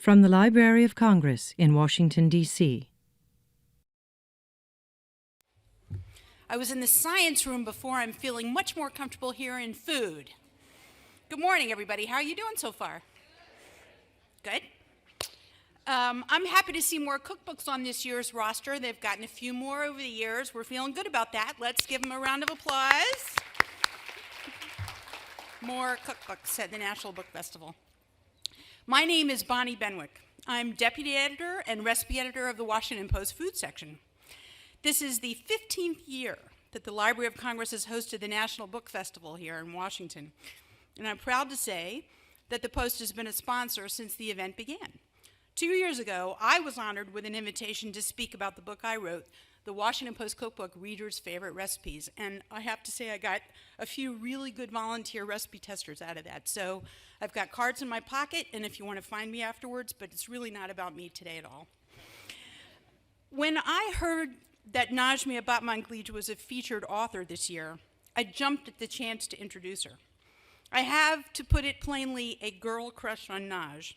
From the Library of Congress in Washington, D.C. I was in the science room before. I'm feeling much more comfortable here in food. Good morning, everybody. How are you doing so far? Good. I'm happy to see more cookbooks on this year's roster. They've gotten a few more over the years. We're feeling good about that. Let's give them a round of applause. More cookbooks at the National Book Festival. My name is Bonnie Benwick. I'm deputy editor and recipe editor of the Washington Post food section. This is the 15th year that the Library of Congress has hosted the National Book Festival here in Washington. And I'm proud to say that the Post has been a sponsor since the event began. 2 years ago, I was honored with an invitation to speak about the book I wrote, the Washington Post Cookbook, Readers' Favorite Recipes. And I have to say I got a few really good volunteer recipe testers out of that. So I've got cards in my pocket, and if you want to find me afterwards, but it's really not about me today at all. When I heard that Najmieh Batmanglij was a featured author this year, I jumped at the chance to introduce her. I have, to put it plainly, a girl crush on Naj.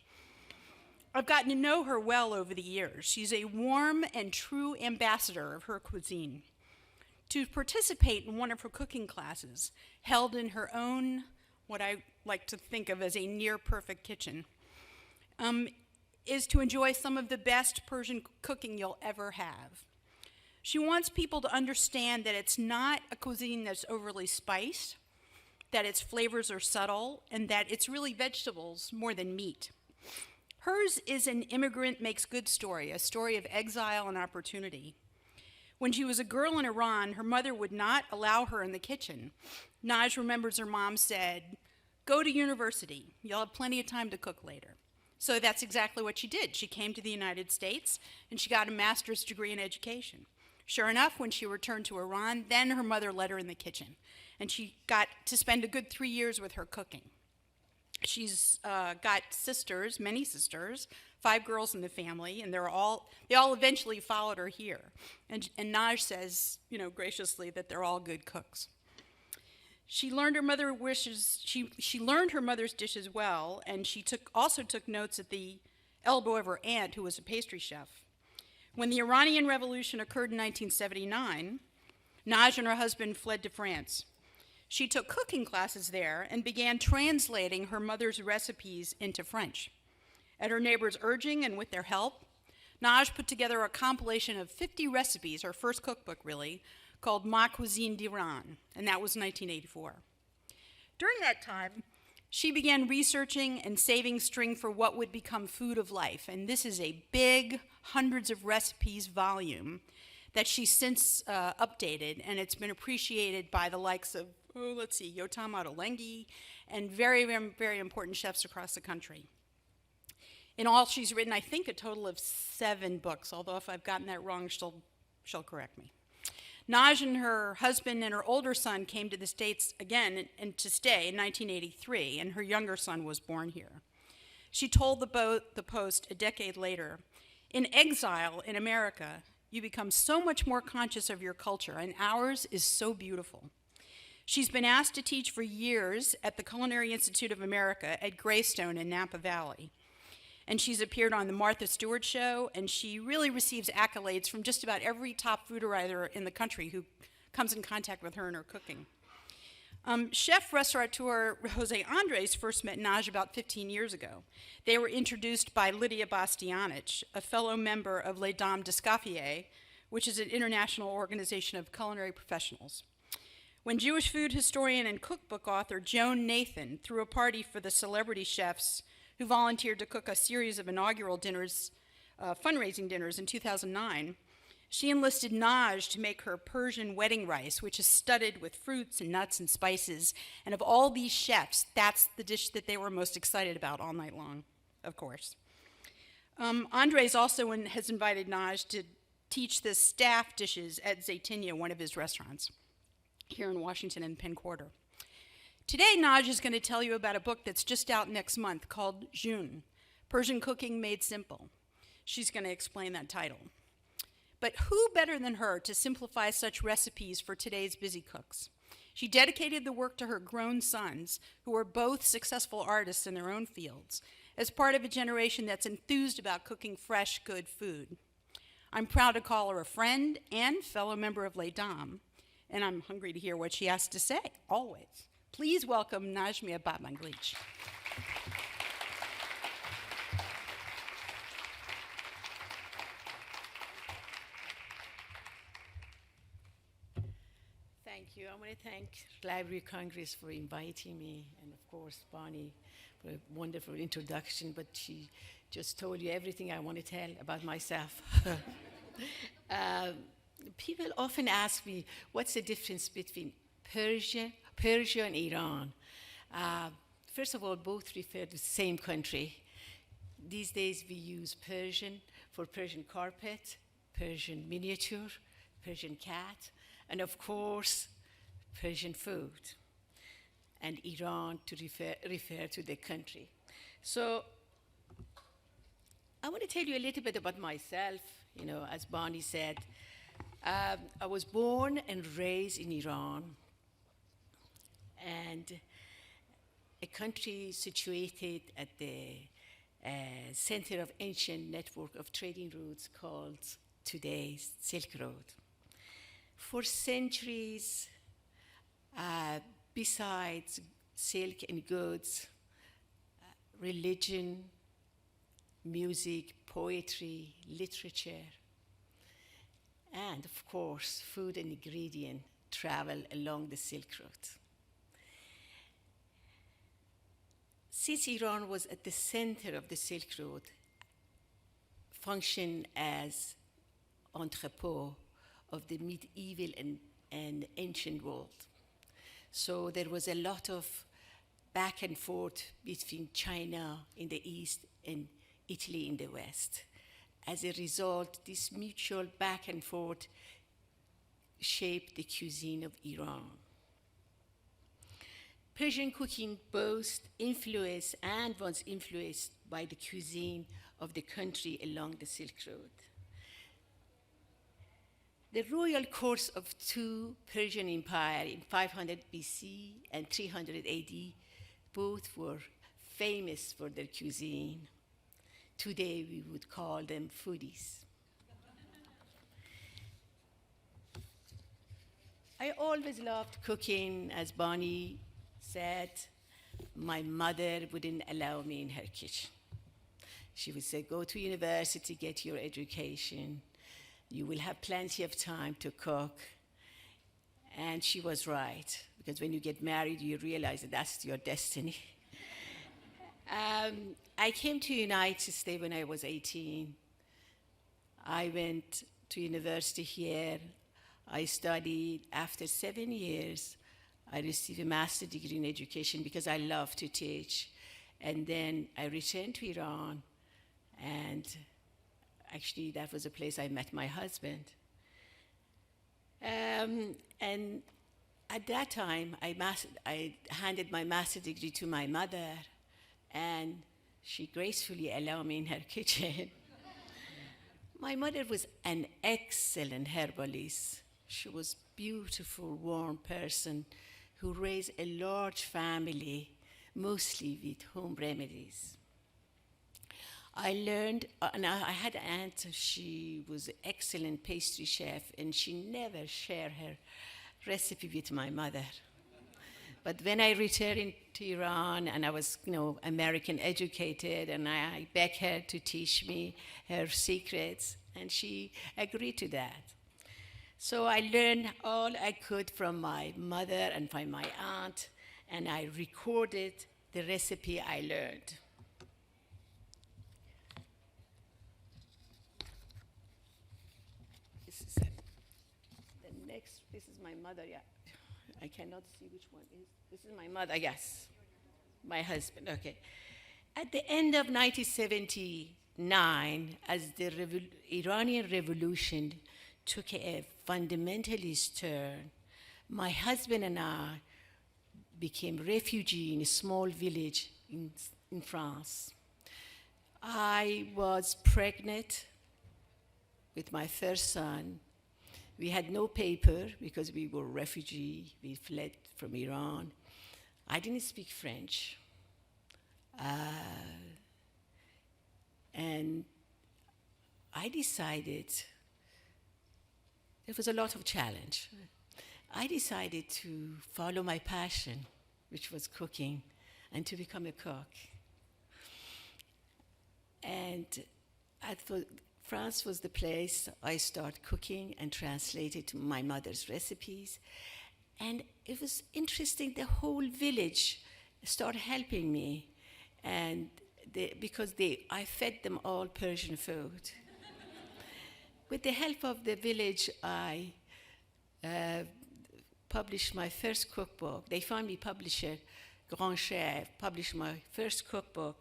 I've gotten to know her well over the years. She's a warm and true ambassador of her cuisine. To participate in one of her cooking classes, held in her own, what I like to think of as a near-perfect kitchen, is to enjoy some of the best Persian cooking you'll ever have. She wants people to understand that it's not a cuisine that's overly spiced, that its flavors are subtle, and that it's really vegetables more than meat. Hers is an immigrant makes good story, a story of exile and opportunity. When she was a girl in Iran, her mother would not allow her in the kitchen. Naj remembers her mom said, "Go to university, you'll have plenty of time to cook later." So that's exactly what she did. She came to the United States and she got a master's degree in education. Sure enough, when she returned to Iran, then her mother let her in the kitchen, and she got to spend a good 3 years with her cooking. She's got sisters, many sisters, 5 girls in the family, and they all eventually followed her here. And Naj says, graciously, that they're all good cooks. She learned her mother's wishes. She learned her mother's dishes well, and she also took notes at the elbow of her aunt, who was a pastry chef. When the Iranian Revolution occurred in 1979, Naj and her husband fled to France. She took cooking classes there and began translating her mother's recipes into French. At her neighbors' urging and with their help, Naj put together a compilation of 50 recipes, her first cookbook really, called Ma Cuisine d'Iran, and that was 1984. During that time, she began researching and saving string for what would become Food of Life, and this is a big, hundreds of recipes volume that she's since updated, and it's been appreciated by the likes of, Yotam Ottolenghi, and very, very, very important chefs across the country. In all, she's written, I think, a total of 7 books, although if I've gotten that wrong, she'll correct me. Naj and her husband and her older son came to the States again and to stay in 1983, and her younger son was born here. She told the Post a decade later, "In exile in America, you become so much more conscious of your culture, and ours is so beautiful." She's been asked to teach for years at the Culinary Institute of America at Greystone in Napa Valley. And she's appeared on the Martha Stewart Show, and she really receives accolades from just about every top food writer in the country who comes in contact with her in her cooking. Chef-restaurateur Jose Andres first met Naj about 15 years ago. They were introduced by Lydia Bastianich, a fellow member of Les Dames d'Escoffier, which is an international organization of culinary professionals. When Jewish food historian and cookbook author Joan Nathan threw a party for the celebrity chefs who volunteered to cook a series of inaugural dinners, fundraising dinners in 2009, she enlisted Naj to make her Persian wedding rice, which is studded with fruits and nuts and spices. And of all these chefs, that's the dish that they were most excited about all night long, of course. Andres also has invited Naj to teach the staff dishes at Zaytinya, one of his restaurants here in Washington and Penn Quarter. Today, Naj is going to tell you about a book that's just out next month called June, Persian Cooking Made Simple. She's going to explain that title. But who better than her to simplify such recipes for today's busy cooks? She dedicated the work to her grown sons, who are both successful artists in their own fields, as part of a generation that's enthused about cooking fresh, good food. I'm proud to call her a friend and fellow member of Les Dames, and I'm hungry to hear what she has to say, always. Please welcome Najmieh Batmanglij. Thank you. I want to thank Library of Congress for inviting me, and of course, Bonnie for a wonderful introduction, but she just told you everything I want to tell about myself. People often ask me, what's the difference between Persia and Iran? First of all, both refer to the same country. These days we use Persian for Persian carpet, Persian miniature, Persian cat, and of course, Persian food, and Iran to refer to the country. So I want to tell you a little bit about myself. You know, as Bonnie said, I was born and raised in Iran, and a country situated at the center of ancient network of trading routes called today's Silk Road. For centuries, besides silk and goods, religion, music, poetry, literature, and of course, food and ingredient travel along the Silk Road. Since Iran was at the center of the Silk Road, functioned as entrepot of the medieval and ancient world. So there was a lot of back and forth between China in the east and Italy in the west. As a result, this mutual back and forth shaped the cuisine of Iran. Persian cooking both influenced and was influenced by the cuisine of the country along the Silk Road. The royal courts of two Persian empires in 500 BC and 300 AD both were famous for their cuisine. Today we would call them foodies. I always loved cooking. As Bonnie said, my mother wouldn't allow me in her kitchen. She would say, go to university, get your education. You will have plenty of time to cook. And she was right, because when you get married, you realize that that's your destiny. I came to the United States when I was 18. I went to university here. I studied. After 7 years, I received a master's degree in education because I love to teach. And then I returned to Iran, and actually, that was the place I met my husband. And at that time, I handed my master's degree to my mother, and she gracefully allowed me in her kitchen. My mother was an excellent herbalist. She was a beautiful, warm person who raised a large family, mostly with home remedies. I learned, and I had an aunt, she was an excellent pastry chef, and she never shared her recipe with my mother. But when I returned to Iran, and I was, American educated, and I begged her to teach me her secrets, and she agreed to that. So I learned all I could from my mother and from my aunt, and I recorded the recipe I learned. This is my mother, yeah. I cannot see which one is. This is my mother, yes. My husband, okay. At the end of 1979, as the Iranian Revolution took a fundamentalist turn, my husband and I became refugees in a small village in France. I was pregnant with my first son. We had no paper because we were refugees. We fled from Iran. I didn't speak French. And I decided, there was a lot of challenge. I decided to follow my passion, which was cooking, and to become a cook. And I thought France was the place I started cooking and translated my mother's recipes. And it was interesting, the whole village started helping me. And because I fed them all Persian food. With the help of the village, I published my first cookbook. They found me publisher, Grand Chef, published my first cookbook,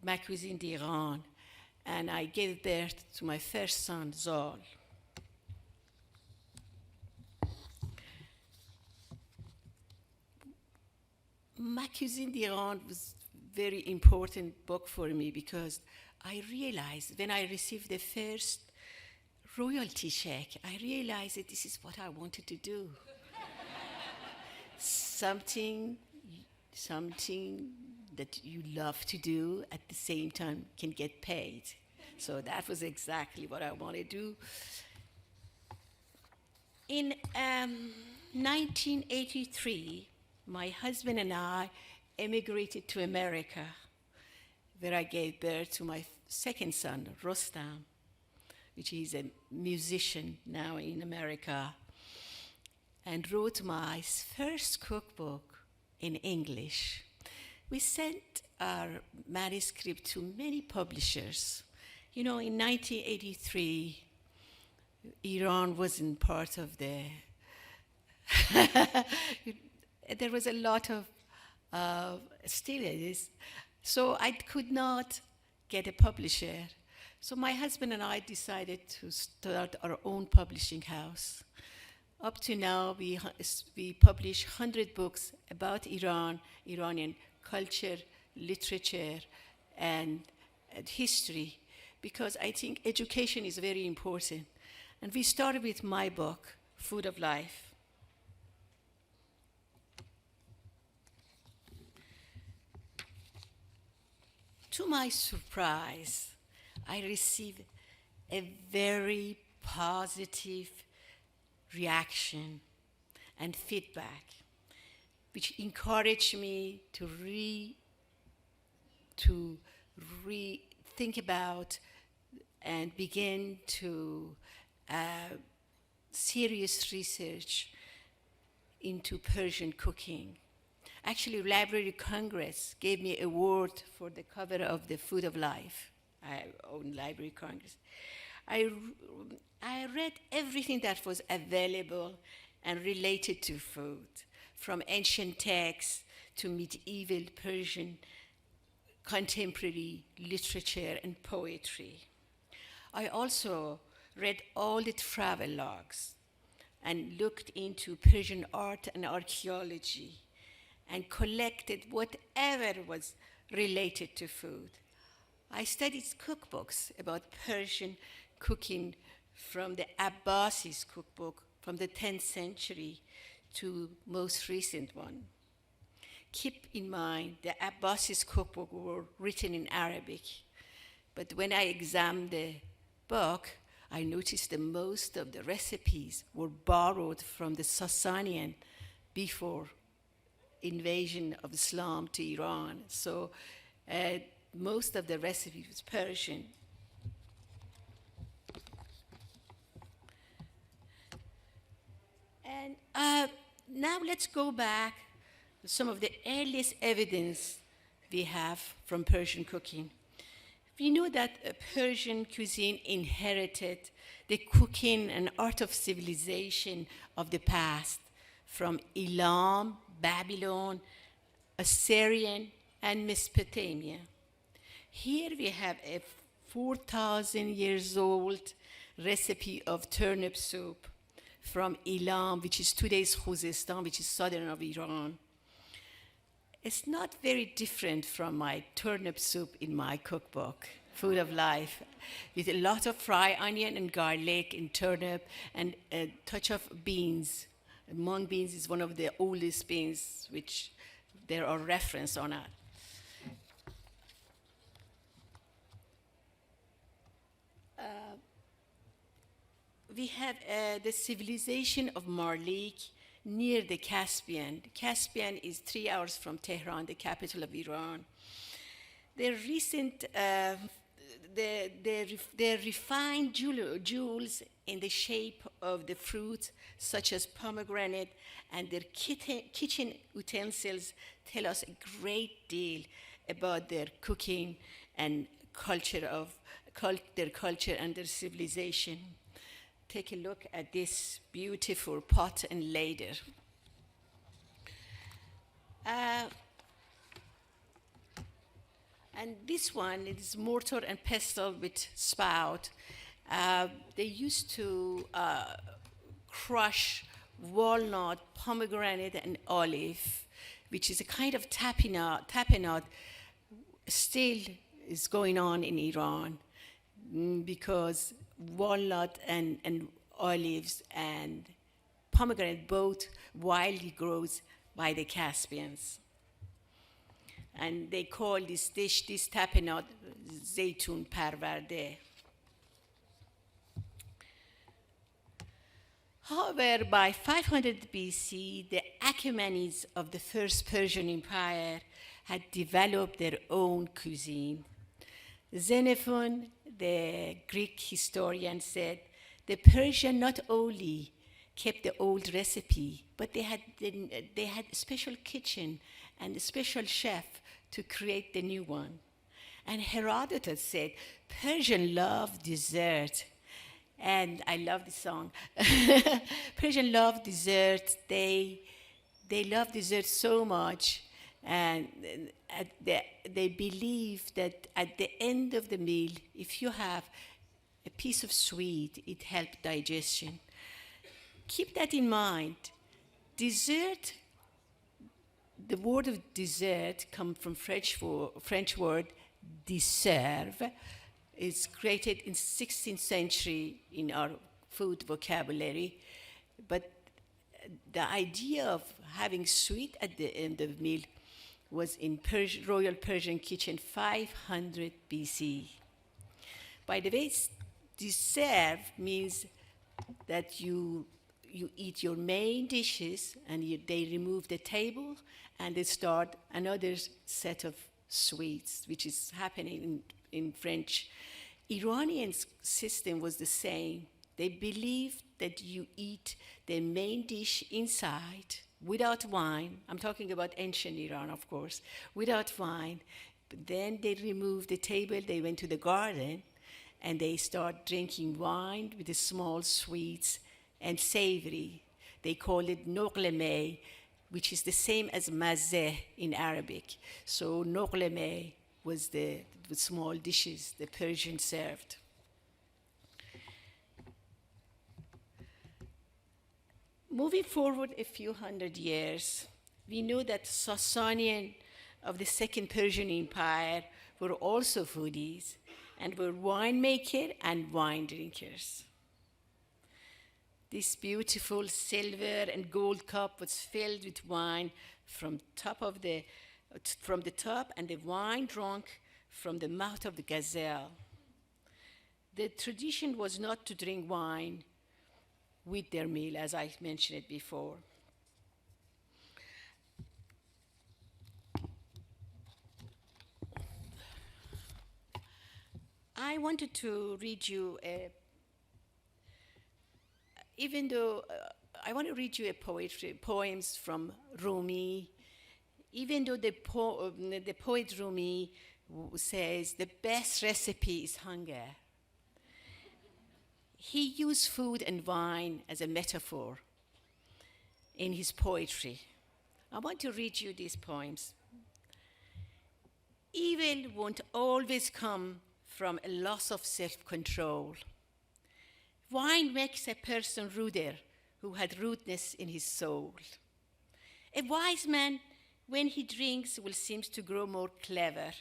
Ma Cuisine d'Iran, and I gave birth to my first son, Zal. Ma Cuisine d'Iran was a very important book for me because I realized when I received the first royalty check, I realized that this is what I wanted to do. something that you love to do at the same time can get paid. So that was exactly what I wanted to do. In 1983, my husband and I emigrated to America, where I gave birth to my second son, Rostam, which is a musician now in America, and wrote my first cookbook in English. We sent our manuscript to many publishers. You know, in 1983, Iran wasn't part of the... There was a lot of... still it is. So I could not get a publisher. So my husband and I decided to start our own publishing house. Up to now, we publish 100 books about Iran, Iranian culture, literature, and history, because I think education is very important. And we started with my book, Food of Life. To my surprise, I received a very positive reaction and feedback, which encouraged me to think about and begin to serious research into Persian cooking. Actually, Library Congress gave me an award for the cover of the Food of Life. I own Library Congress. I read everything that was available and related to food, from ancient texts to medieval Persian contemporary literature and poetry. I also read all the travel logs and looked into Persian art and archaeology and collected whatever was related to food. I studied cookbooks about Persian cooking from the Abbasis cookbook from the 10th century to most recent one. Keep in mind, the Abbasis cookbook were written in Arabic, but when I examined the book, I noticed that most of the recipes were borrowed from the Sasanian before invasion of Islam to Iran. So most of the recipe was Persian. And now let's go back to some of the earliest evidence we have from Persian cooking. We know that Persian cuisine inherited the cooking and art of civilization of the past from Elam, Babylon, Assyrian, and Mesopotamia. Here we have a 4,000 years old recipe of turnip soup from Elam, which is today's Khuzestan, which is southern of Iran. It's not very different from my turnip soup in my cookbook, Food of Life, with a lot of fried onion and garlic and turnip and a touch of beans. Mung beans is one of the oldest beans, which there are reference on it. we have the civilization of Marlik near the Caspian. The Caspian is 3 hours from Tehran, the capital of Iran. Their recent, their refined jewels in the shape of the fruit, such as pomegranate, and their kitchen utensils tell us a great deal about their cooking and culture of their culture and their civilization. Take a look at this beautiful pot and ladle. And this one is mortar and pestle with spout. They used to crush walnut, pomegranate, and olive, which is a kind of tapenade, still is going on in Iran because walnut and olives and pomegranate both wildly grows by the Caspians. And they call this dish, this tapenade, zeytun parvarde. However, by 500 BC, the Achaemenids of the First Persian Empire had developed their own cuisine. Xenophon, the Greek historian, said the Persians not only kept the old recipe, but they had a special kitchen and a special chef to create the new one. And Herodotus said, Persians love dessert. And I love the song. Persians love dessert. They love dessert so much. And they believe that at the end of the meal, if you have a piece of sweet, it helps digestion. Keep that in mind. Dessert, the word of dessert comes from French word desserve. It's created in 16th century in our food vocabulary. But the idea of having sweet at the end of the meal was in Royal Persian kitchen 500 BC. By the way, dessert means that you eat your main dishes and they remove the table and they start another set of sweets, which is happening in French. Iranian system was the same. They believed that you eat the main dish inside without wine. I'm talking about ancient Iran, of course, without wine. But then they removed the table, they went to the garden, and they start drinking wine with the small sweets and savory. They call it nogleme, which is the same as mazeh in Arabic. So nogleme was the small dishes the Persians served. Moving forward a few hundred years, we know that Sasanian of the Second Persian Empire were also foodies and were winemakers and wine drinkers. This beautiful silver and gold cup was filled with wine from the top, and the wine drunk from the mouth of the gazelle. The tradition was not to drink wine with their meal, as I mentioned it before. I wanted to read you I want to read you poems from Rumi. Even though the poet Rumi says the best recipe is hunger, he used food and wine as a metaphor in his poetry. I want to read you these poems. Evil won't always come from a loss of self-control. Wine makes a person ruder who had rudeness in his soul. A wise man, when he drinks, will seem to grow more clever.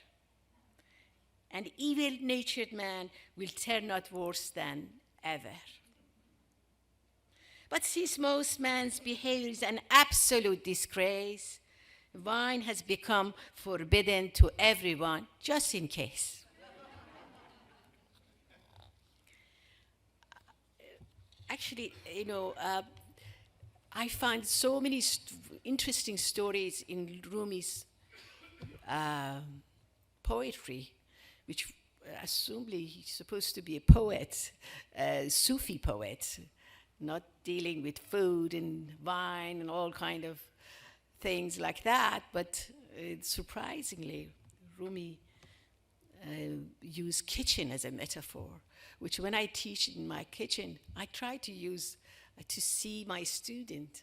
An evil-natured man will turn out worse than ever. But since most man's behavior is an absolute disgrace, wine has become forbidden to everyone, just in case. Actually, I find so many interesting stories in Rumi's poetry, which assumably he's supposed to be a poet, a Sufi poet, not dealing with food and wine and all kind of things like that. But surprisingly, Rumi used kitchen as a metaphor, which when I teach in my kitchen, I try to use to see my student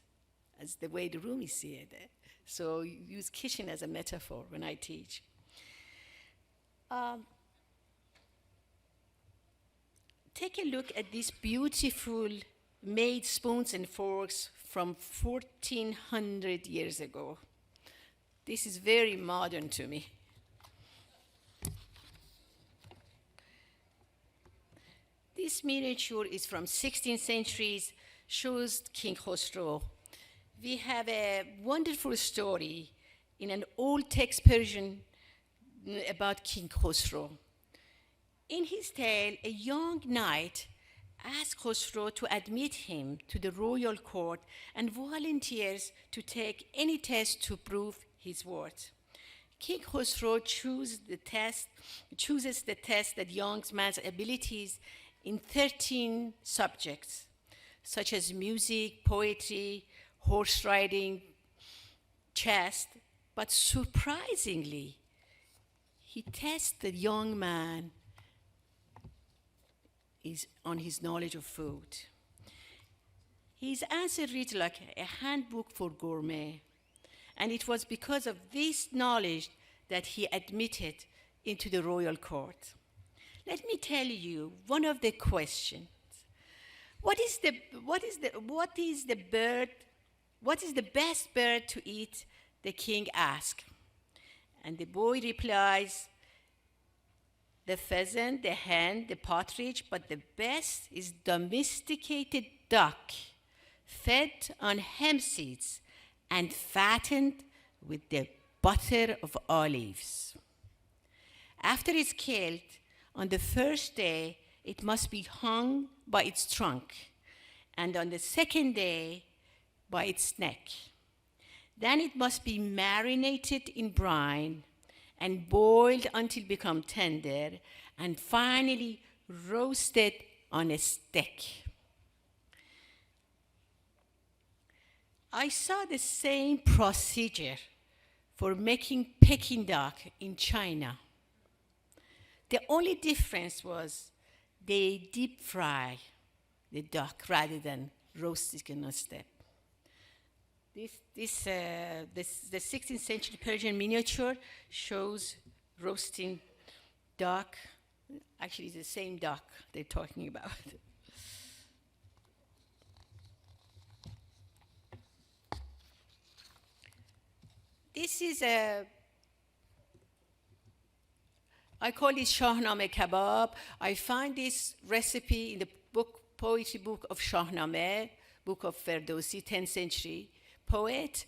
as the way the Rumi see it. So use kitchen as a metaphor when I teach. Take a look at these beautiful made spoons and forks from 1400 years ago. This is very modern to me. This miniature is from 16th century, shows King Khosrow. We have a wonderful story in an old text Persian about King Khosrow. In his tale, a young knight asks Khosrow to admit him to the royal court and volunteers to take any test to prove his worth. King Khosrow chooses the test that young man's abilities in 13 subjects, such as music, poetry, horse riding, chess, but surprisingly, he tests the young man on his knowledge of food. His answer reads like a handbook for gourmet, and it was because of this knowledge that he admitted into the royal court. Let me tell you one of the questions. What is the best bird to eat? The king asked. And the boy replies, the pheasant, the hen, the partridge, but the best is domesticated duck, fed on hemp seeds and fattened with the butter of olives. After it's killed, on the first day, it must be hung by its trunk, and on the second day, by its neck. Then it must be marinated in brine and boiled until become tender, and finally roasted on a stick. I saw the same procedure for making Peking duck in China. The only difference was they deep fry the duck rather than roast it on a stick. The 16th century Persian miniature shows roasting duck. Actually, it's the same duck they're talking about. This is I call it Shahnameh kebab. I find this recipe in the poetry book of Shahnameh, book of Ferdowsi, 10th century poet,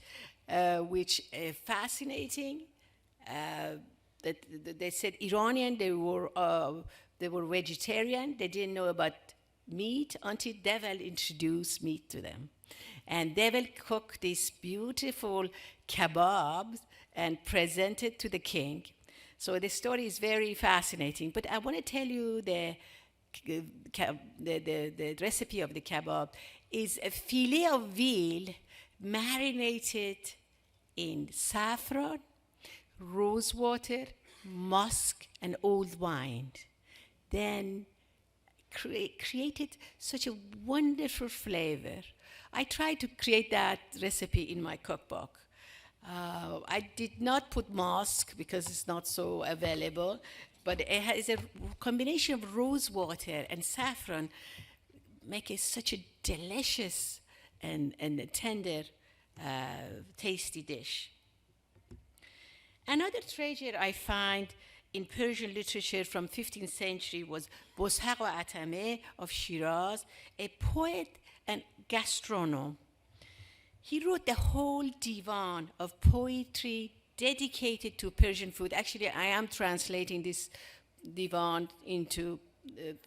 which fascinating. That they said Iranian, they were vegetarian. They didn't know about meat until devil introduced meat to them. And devil cooked these beautiful kebabs and presented to the king. So the story is very fascinating. But I want to tell you the recipe of the kebab is a filet of veal marinated in saffron, rose water, musk, and old wine. Then created such a wonderful flavor. I tried to create that recipe in my cookbook. I did not put musk because it's not so available, but it has a combination of rose water and saffron, make it such a delicious and tender, tasty dish. Another treasure I find in Persian literature from 15th century was Bozhaq Atameh of Shiraz, a poet and gastronome. He wrote the whole divan of poetry dedicated to Persian food. Actually, I am translating this divan into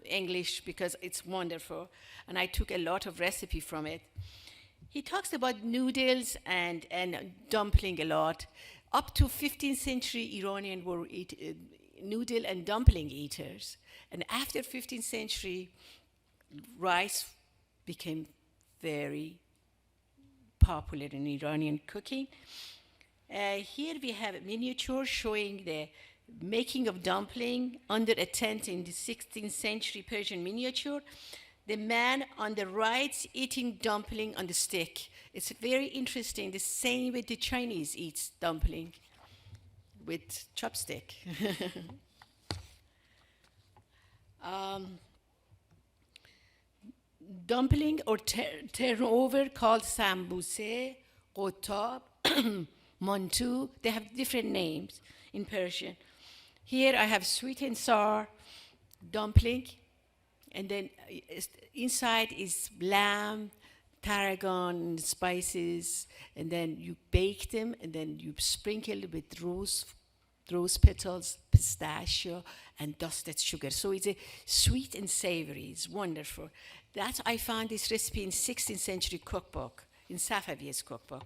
English because it's wonderful, and I took a lot of recipe from it. He talks about noodles and dumpling a lot. Up to 15th century, Iranian were noodle and dumpling eaters. And after 15th century, rice became very popular in Iranian cooking. Here we have a miniature showing the making of dumpling under a tent in the 16th century Persian miniature. The man on the right eating dumpling on the stick. It's very interesting, the same way the Chinese eat dumpling with chopstick. Dumpling or turnover called sambuse, qotab, mantu, they have different names in Persian. Here I have sweet and sour dumpling, and then inside is lamb, tarragon, spices, and then you bake them, and then you sprinkle with rose petals, pistachio, and dusted sugar. So it's a sweet and savory. It's wonderful. I found this recipe in 16th century cookbook, in Safavi's cookbook.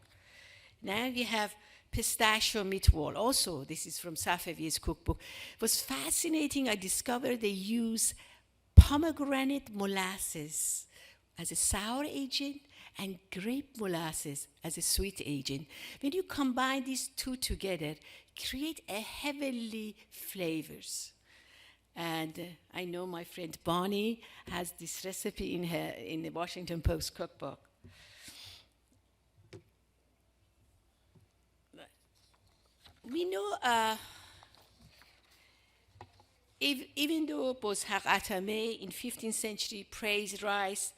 Now we have pistachio meatball. Also, this is from Safavi's cookbook. It was fascinating. I discovered they use pomegranate molasses as a sour agent and grape molasses as a sweet agent. When you combine these two together, create a heavenly flavors. And I know my friend Bonnie has this recipe in the Washington Post cookbook. We know even though Bozhaq Atame in 15th century praised rice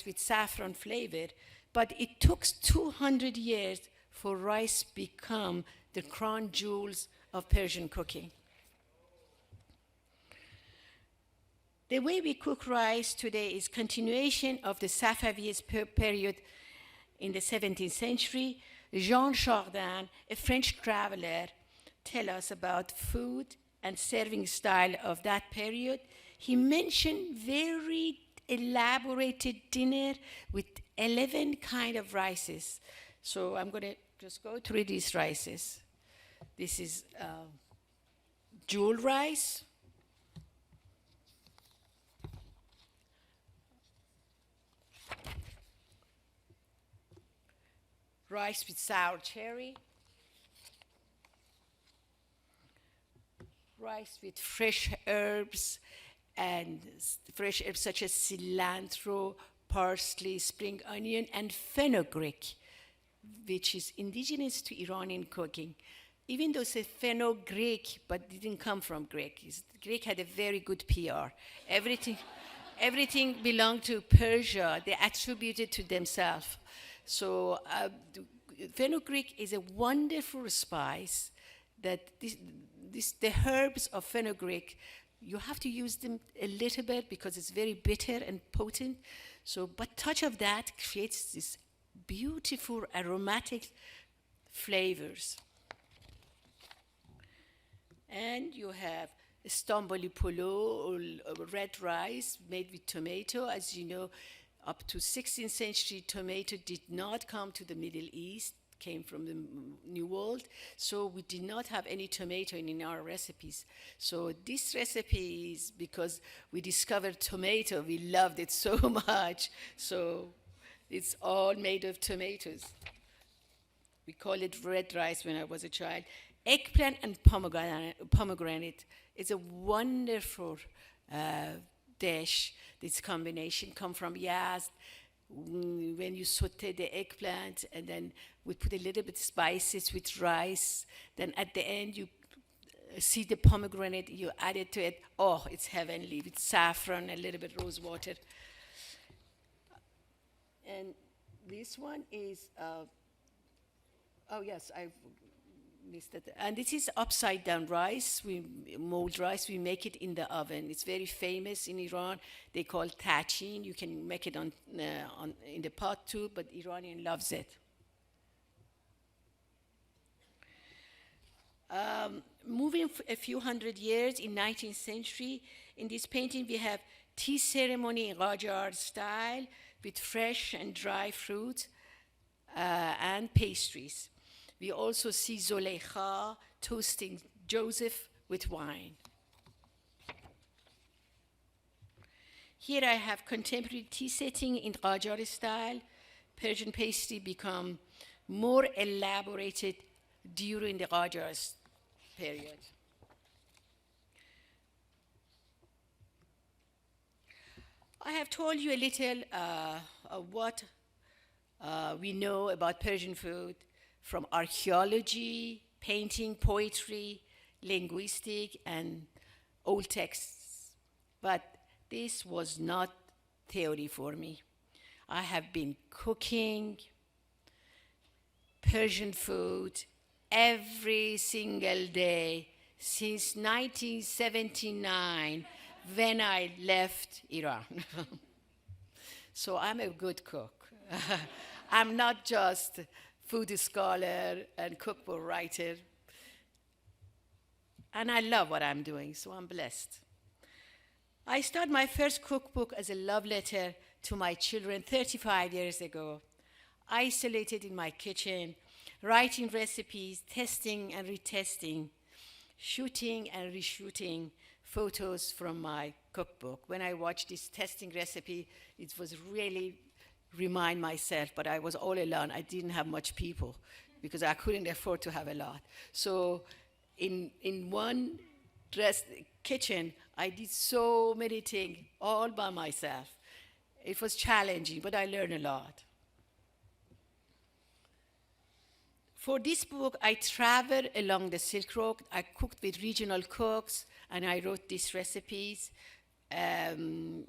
with saffron flavor, but it took 200 years for rice become the crown jewels of Persian cooking. The way we cook rice today is continuation of the Safavi's period in the 17th century. Jean Chardin, a French traveler, tells us about food and serving style of that period. He mentioned very elaborated dinner with 11 kind of rices. So I'm going to just go through these rices. This is jewel rice, rice with sour cherry, rice with fresh herbs such as cilantro, parsley, spring onion, and fenugreek, which is indigenous to Iranian cooking. Even though it's a fenugreek, but didn't come from Greek. Greek had a very good PR. Everything belonged to Persia. They attributed to themselves. So fenugreek is a wonderful spice that the herbs of fenugreek, you have to use them a little bit because it's very bitter and potent. So, but touch of that creates this beautiful aromatic flavors. And you have Istanbuli polo, or red rice made with tomato. As you know, up to 16th century, tomato did not come to the Middle East, came from the New World. So we did not have any tomato in our recipes. So this recipe is because we discovered tomato. We loved it so much. So it's all made of tomatoes. We call it red rice when I was a child. Eggplant and pomegranate is a wonderful dish. This combination come from Yazd. When you saute the eggplant, and then we put a little bit spices with rice. Then at the end, you see the pomegranate, you add it to it. Oh, it's heavenly with saffron, a little bit rose water. And this one is, I've missed it. And this is upside down rice. We mold rice. We make it in the oven. It's very famous in Iran. They call it tachin. You can make it in the pot too, but Iranian loves it. Moving a few hundred years in 19th century, in this painting we have tea ceremony in Qajar style with fresh and dry fruit and pastries. We also see Zulaykha toasting Joseph with wine. Here I have contemporary tea setting in Qajar style. Persian pastry become more elaborated during the Qajar period. I have told you a little of what we know about Persian food from archaeology, painting, poetry, linguistic, and old texts. But this was not theory for me. I have been cooking Persian food every single day since 1979 when I left Iran. So I'm a good cook. I'm not just food scholar and cookbook writer. And I love what I'm doing, so I'm blessed. I started my first cookbook as a love letter to my children 35 years ago, isolated in my kitchen, writing recipes, testing and retesting, shooting and reshooting photos from my cookbook. When I watched this testing recipe, it was really remind myself, but I was all alone. I didn't have much people because I couldn't afford to have a lot. So in one kitchen, I did so many things all by myself. It was challenging, but I learned a lot. For this book, I traveled along the Silk Road. I cooked with regional cooks, and I wrote these recipes. And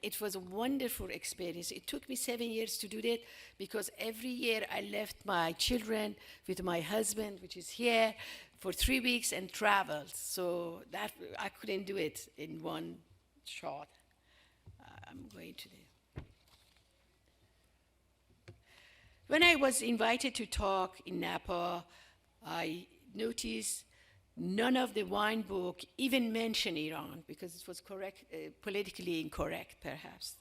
it was a wonderful experience. It took me 7 years to do that because every year I left my children with my husband, which is here, for 3 weeks and traveled. So that I couldn't do it in one shot. I'm going to do. When I was invited to talk in Napa, I noticed none of the wine book even mentioned Iran because it was politically incorrect, perhaps.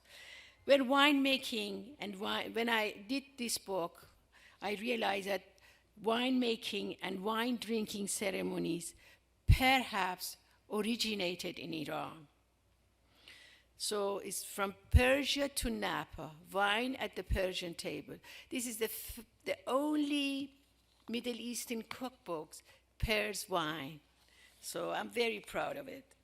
When winemaking and when I did this book, I realized that winemaking and wine drinking ceremonies perhaps originated in Iran. So it's from Persia to Napa, wine at the Persian table. This is the only Middle Eastern cookbooks pairs wine. So I'm very proud of it.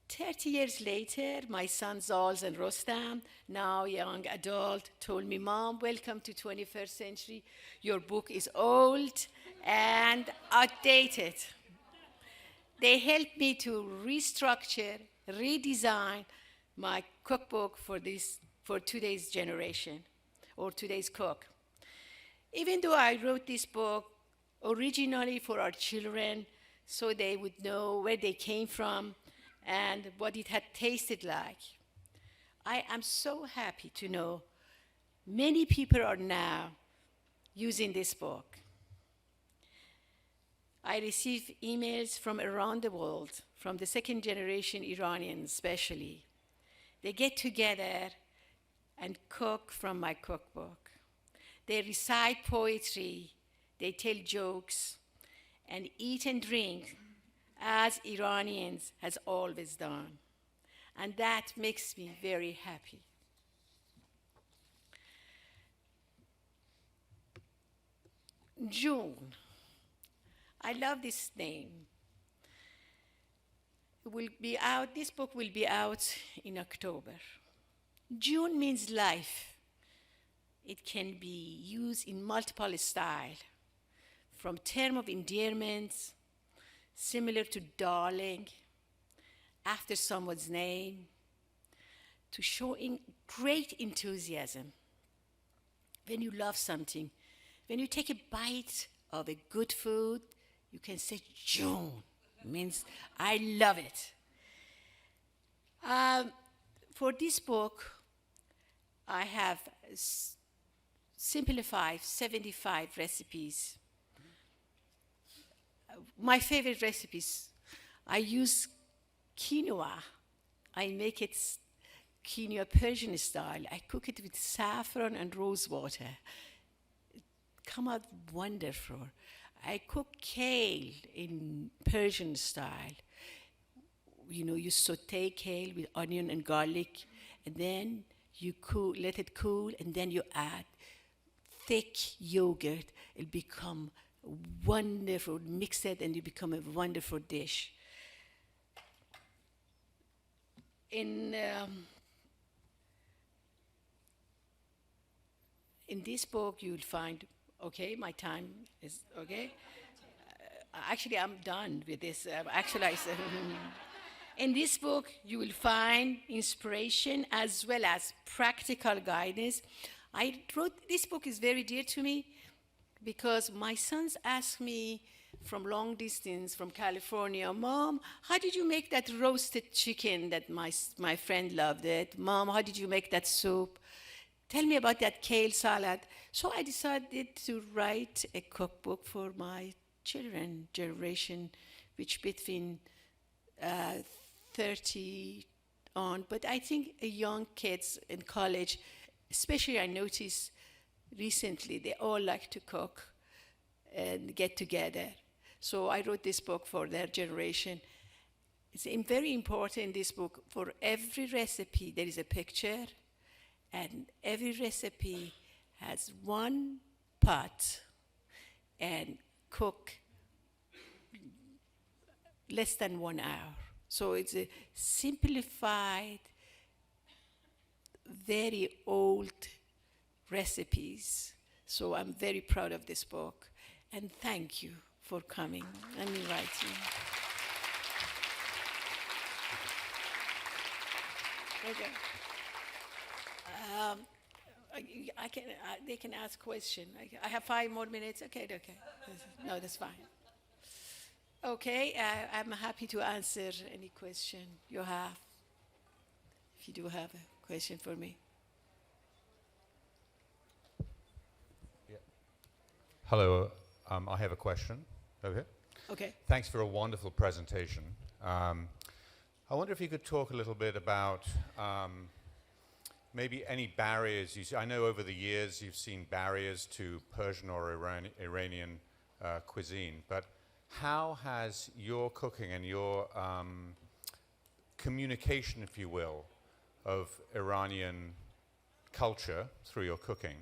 30 years later, my sons Zals and Rostam, now young adult, told me, "Mom, welcome to 21st century. Your book is old and outdated." They helped me to restructure, redesign my cookbook for today's generation or today's cook. Even though I wrote this book originally for our children so they would know where they came from and what it had tasted like, I am so happy to know many people are now using this book. I receive emails from around the world, from the second generation Iranians especially. They get together and cook from my cookbook. They recite poetry, they tell jokes, and eat and drink as Iranians has always done. And that makes me very happy. June. I love this name. This book will be out in October. June means life. It can be used in multiple styles, from term of endearment, similar to darling, after someone's name, to showing great enthusiasm. When you love something, when you take a bite of a good food, you can say June. Means I love it. For this book, I have simplified 75 recipes. My favorite recipes, I use quinoa. I make it quinoa Persian style. I cook it with saffron and rose water. It come out wonderful. I cook kale in Persian style. You know, you saute kale with onion and garlic, and then you let it cool, and then you add thick yogurt. It'll become wonderful. Mix it, and you become a wonderful dish. In this book, you'll find, okay, my time is okay. Actually, I'm done with this. In this book, you will find inspiration as well as practical guidance. I wrote, this book is very dear to me because my sons asked me from long distance, from California, Mom, how did you make that roasted chicken that my friend loved it? Mom, how did you make that soup? Tell me about that kale salad. So I decided to write a cookbook for my children generation, which between 30 on, but I think young kids in college, especially I noticed recently, they all like to cook and get together. So I wrote this book for their generation. It's very important in this book, for every recipe there is a picture, and every recipe has one pot and cook less than 1 hour. So it's a simplified, very old recipes. So I'm very proud of this book. And thank you for coming and inviting. Okay. They can ask questions. I have 5 more minutes. Okay. No, that's fine. Okay, I'm happy to answer any question you have, if you do have a question for me. Yeah. Hello, I have a question. Okay. Okay. Thanks for a wonderful presentation. I wonder if you could talk a little bit about maybe any barriers you see. I know over the years you've seen barriers to Persian or Iranian cuisine, but how has your cooking and your communication, if you will, of Iranian culture through your cooking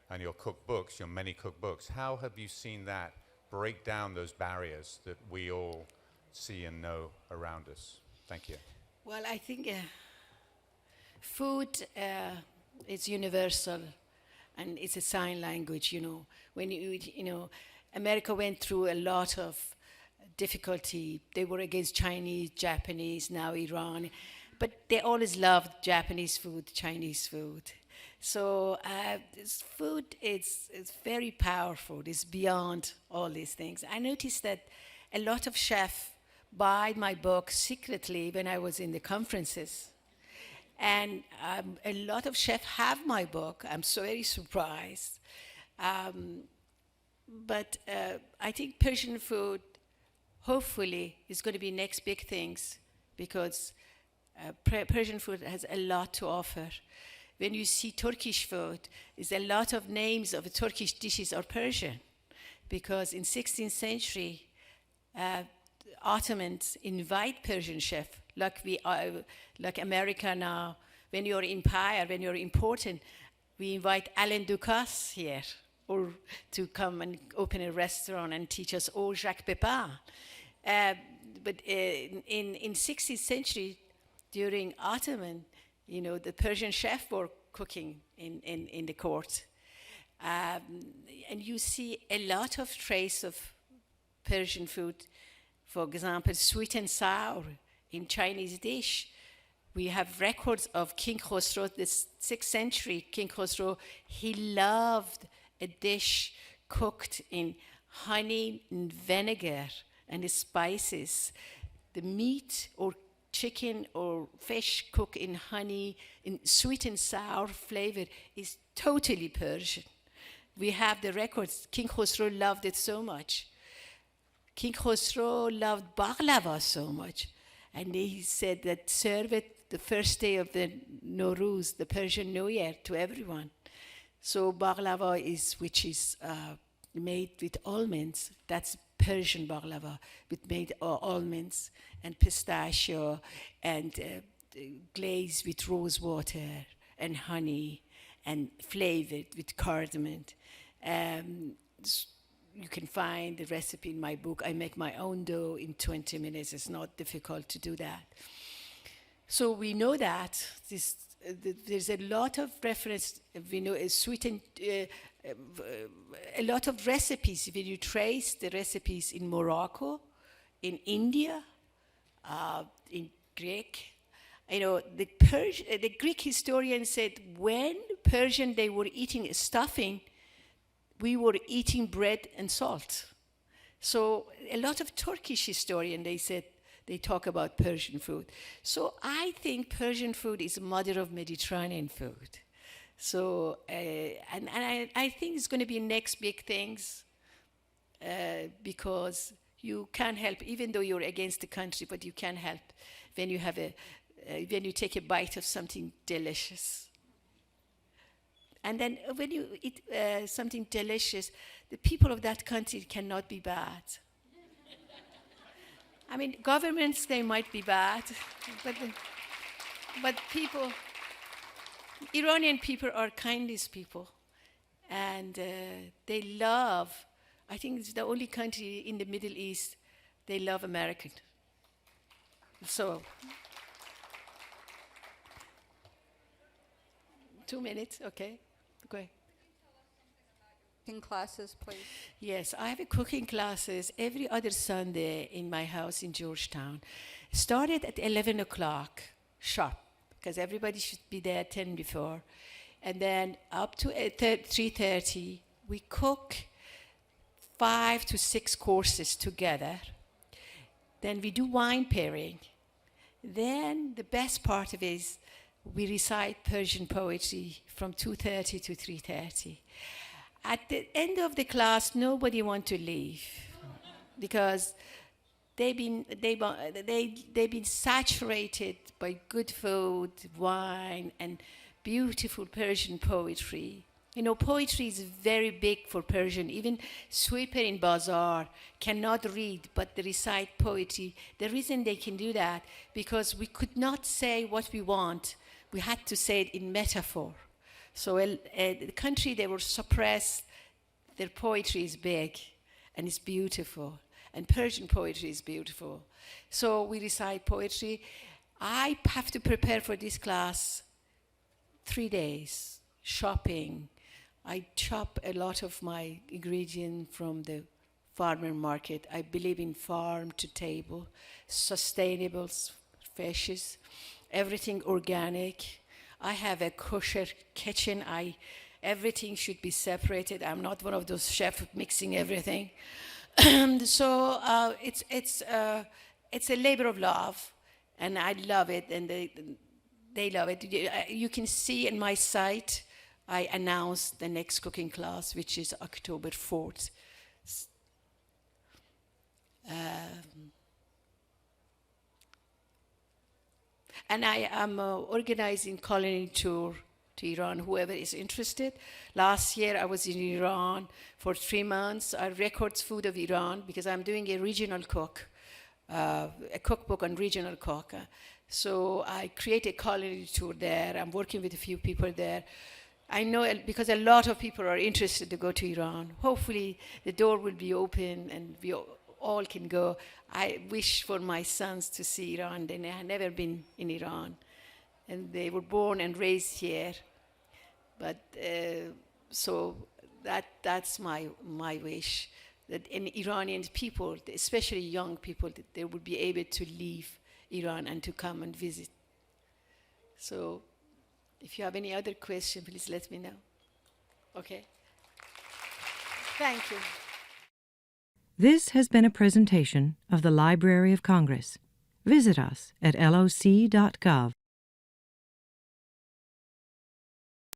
and your cookbooks, your many cookbooks, how have you seen that break down those barriers that we all see and know around us? Thank you. Well, I think food is universal, and it's a sign language, you know. When America went through a lot of difficulty. They were against Chinese, Japanese, now Iran. But they always loved Japanese food, Chinese food. So this food is very powerful. It's beyond all these things. I noticed that a lot of chefs buy my book secretly when I was in the conferences. And a lot of chefs have my book. I'm so very surprised. But I think Persian food, hopefully, is going to be next big things, because Persian food has a lot to offer. When you see Turkish food, there's a lot of names of Turkish dishes are Persian, because in 16th century, Ottomans invite Persian chef, like America now. When you're empire, when you're important, we invite Alain Ducasse here, or to come and open a restaurant and teach us all Jacques Pepin. But in 16th century, during Ottoman, the Persian chef were cooking in the court. And you see a lot of trace of Persian food. For example, sweet and sour in Chinese dish. We have records of King Khosrow, the 6th century King Khosrow. He loved a dish cooked in honey and vinegar and the spices. The meat or chicken or fish cooked in honey, in sweet and sour flavor, is totally Persian. We have the records. King Khosrow loved it so much. King Khosrow loved baklava so much. And he said that serve it the first day of the Nowruz, the Persian New Year, to everyone. So baklava which is made with almonds. That's Persian baklava, with made almonds and pistachio and glazed with rose water and honey and flavored with cardamom. You can find the recipe in my book. I make my own dough in 20 minutes. It's not difficult to do that. So we know that there's a lot of reference. We know a lot of recipes. When you trace the recipes in Morocco, in India, in Greek, the Greek historian said when Persian they were eating stuffing, we were eating bread and salt. So a lot of Turkish historian, they talk about Persian food. So I think Persian food is mother of Mediterranean food. So, and I think it's going to be next big things because you can't help, even though you're against the country, but you can't help when you have when you take a bite of something delicious. And then when you eat something delicious, the people of that country cannot be bad. I mean, governments, they might be bad, but people, Iranian people are kindest people. And they love, I think it's the only country in the Middle East, they love American. So, 2 minutes, okay. Go ahead. Cooking classes, please. Yes, I have a cooking classes every other Sunday in my house in Georgetown. Started at 11 o'clock sharp, because everybody should be there 10 before. And then up to 3:30, we cook 5 to 6 courses together. Then we do wine pairing. Then the best part of it is we recite Persian poetry from 2:30 to 3:30. At the end of the class, nobody wants to leave because they've been saturated by good food, wine, and beautiful Persian poetry. You know, poetry is very big for Persian. Even sweeper in bazaar cannot read, but they recite poetry. The reason they can do that, because we could not say what we want. We had to say it in metaphor. So the country, they were suppressed. Their poetry is big, and it's beautiful. And Persian poetry is beautiful. So we recite poetry. I have to prepare for this class 3 days, shopping. I chop a lot of my ingredients from the farmer market. I believe in farm to table, sustainable fishes, everything organic. I have a kosher kitchen. Everything should be separated. I'm not one of those chefs mixing everything. So it's a labor of love, and I love it, and they love it. You can see in my site, I announced the next cooking class, which is October 4th. And I am organizing culinary tour to Iran, whoever is interested. Last year, I was in Iran for 3 months. I record food of Iran because I'm doing a regional cook, a cookbook on regional cook. So I create a culinary tour there. I'm working with a few people there. I know because a lot of people are interested to go to Iran. Hopefully, the door will be open and we all can go. I wish for my sons to see Iran. They have never been in Iran. And they were born and raised here. But so that's my wish, that in Iranian people, especially young people, that they would be able to leave Iran and to come and visit. So if you have any other question, please let me know. Okay? Thank you. This has been a presentation of the Library of Congress. Visit us at loc.gov.